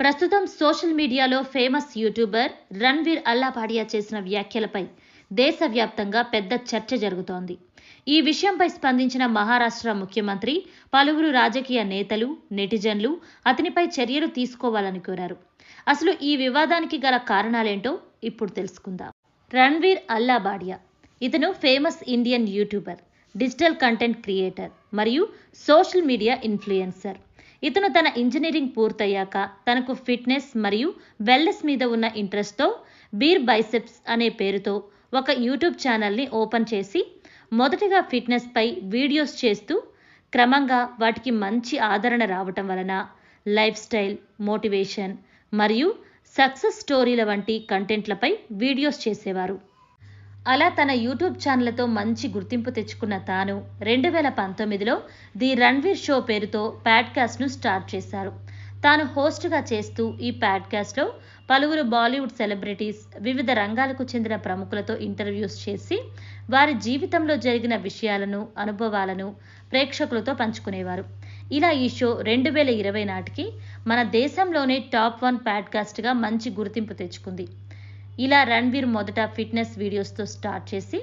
ప్రస్తుతం సోషల్ మీడియాలో famous YouTuber Ranveer అల్లాపాడియా చేసిన వ్యాఖ్యలపై దేశవ్యాప్తంగా పెద్ద చర్చ జరుగుతోంది. ఈ విషయంపై స్పందించిన మహారాష్ట్ర ముఖ్యమంత్రి, పలువురు రాజకీయ నేతలు, నెటిజన్లు అతనిపై చర్యలు తీసుకోవాలని కోరారు. అసలు ఈ వివాదానికి గల కారణాలేంటో ఇప్పుడు తెలుసుకుందాం. రణ్వీర్ అల్లాపాడియా ఇతను famous Indian YouTuber, digital content creator మరియు సోషల్ మీడియా ఇన్ఫ్లుయెన్సర్. ఇతను తన ఇంజనీరింగ్ పూర్తయ్యాక తనకు ఫిట్నెస్ మరియు వెల్నెస్ మీద ఉన్న ఇంట్రెస్ట్తో బీర్ బైసెప్స్ అనే పేరుతో ఒక యూట్యూబ్ ఛానల్ని ఓపెన్ చేసి మొదటగా ఫిట్నెస్పై వీడియోస్ చేస్తూ క్రమంగా వాటికి మంచి ఆదరణ రావటం వలన లైఫ్ స్టైల్, మోటివేషన్ మరియు సక్సెస్ స్టోరీల వంటి కంటెంట్లపై వీడియోస్ చేసేవారు. అలా తన యూట్యూబ్ ఛానళ్లతో మంచి గుర్తింపు తెచ్చుకున్న తాను 2019లో ది రణ్వీర్ షో పేరుతో పాడ్కాస్ట్ను స్టార్ట్ చేశారు. తాను హోస్ట్గా చేస్తూ ఈ పాడ్కాస్ట్లో పలువురు బాలీవుడ్ సెలబ్రిటీస్, వివిధ రంగాలకు చెందిన ప్రముఖులతో ఇంటర్వ్యూస్ చేసి వారి జీవితంలో జరిగిన విషయాలను, అనుభవాలను ప్రేక్షకులతో పంచుకునేవారు. ఇలా ఈ షో 2020 నాటికి మన దేశంలోనే టాప్ 1 పాడ్కాస్ట్గా మంచి గుర్తింపు తెచ్చుకుంది. ఇలా రణ్వీర్ మొదట ఫిట్నెస్ వీడియోస్తో స్టార్ట్ చేసి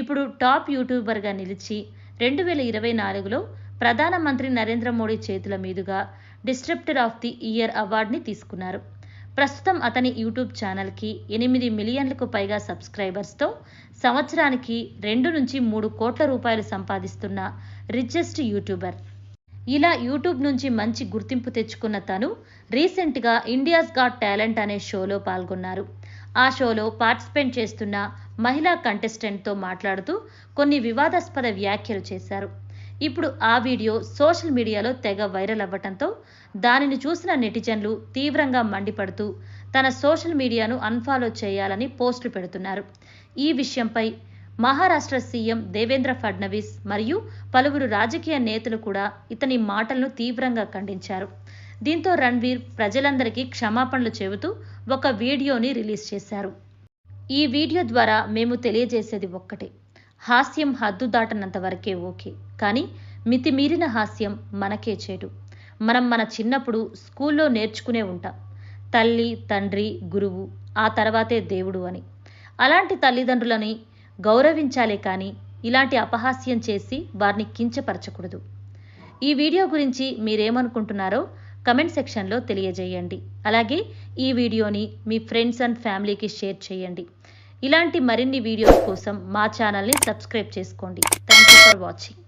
ఇప్పుడు టాప్ యూట్యూబర్గా నిలిచి 2024లో ప్రధానమంత్రి నరేంద్ర మోడీ చేతుల మీదుగా డిస్ట్రప్టర్ ఆఫ్ ది ఇయర్ అవార్డుని తీసుకున్నారు. ప్రస్తుతం అతని యూట్యూబ్ ఛానల్కి 8 మిలియన్లకు పైగా సబ్స్క్రైబర్స్తో సంవత్సరానికి 2 నుంచి 3 కోట్ల రూపాయలు సంపాదిస్తున్న రిచెస్ట్ యూట్యూబర్. ఇలా యూట్యూబ్ నుంచి మంచి గుర్తింపు తెచ్చుకున్న తను రీసెంట్గా ఇండియాస్ గాట్ టాలెంట్ అనే షోలో పాల్గొన్నారు. ఆ షోలో పార్టిసిపేట్ చేస్తున్న మహిళా కంటెస్టెంట్తో మాట్లాడుతూ కొన్ని వివాదాస్పద వ్యాఖ్యలు చేశారు. ఇప్పుడు ఆ వీడియో సోషల్ మీడియాలో తెగ వైరల్ అవ్వటంతో దానిని చూసిన నెటిజన్లు తీవ్రంగా మండిపడుతూ తన సోషల్ మీడియాను అన్ఫాలో చేయాలని పోస్టులు పెడుతున్నారు. ఈ విషయంపై మహారాష్ట్ర సీఎం దేవేంద్ర ఫడ్నవీస్ మరియు పలువురు రాజకీయ నేతలు కూడా ఇతని మాటలను తీవ్రంగా ఖండించారు. దీంతో రణ్వీర్ ప్రజలందరికీ క్షమాపణలు చెబుతూ ఒక వీడియోని రిలీజ్ చేశారు. ఈ వీడియో ద్వారా మేము తెలియజేసేది ఒక్కటే, హాస్యం హద్దు దాటనంత వరకే ఓకే, కానీ మితిమీరిన హాస్యం మనకే చేటు. మనం మన చిన్నప్పుడు స్కూల్లో నేర్చుకునే ఉంటాం, తల్లి, తండ్రి, గురువు, ఆ తర్వాతే దేవుడు అని. అలాంటి తల్లిదండ్రులని గౌరవించాలే కానీ ఇలాంటి అపహాస్యం చేసి వారిని కించపరచకూడదు. ఈ వీడియో గురించి మీరేమనుకుంటున్నారో కమెంట్ సెక్షన్లో తెలియజేయండి. అలాగే ఈ వీడియోని మీ ఫ్రెండ్స్ అండ్ ఫ్యామిలీకి షేర్ చేయండి. ఇలాంటి మరిన్ని వీడియోస్ కోసం మా ఛానల్ని సబ్స్క్రైబ్ చేసుకోండి. Thank you for watching.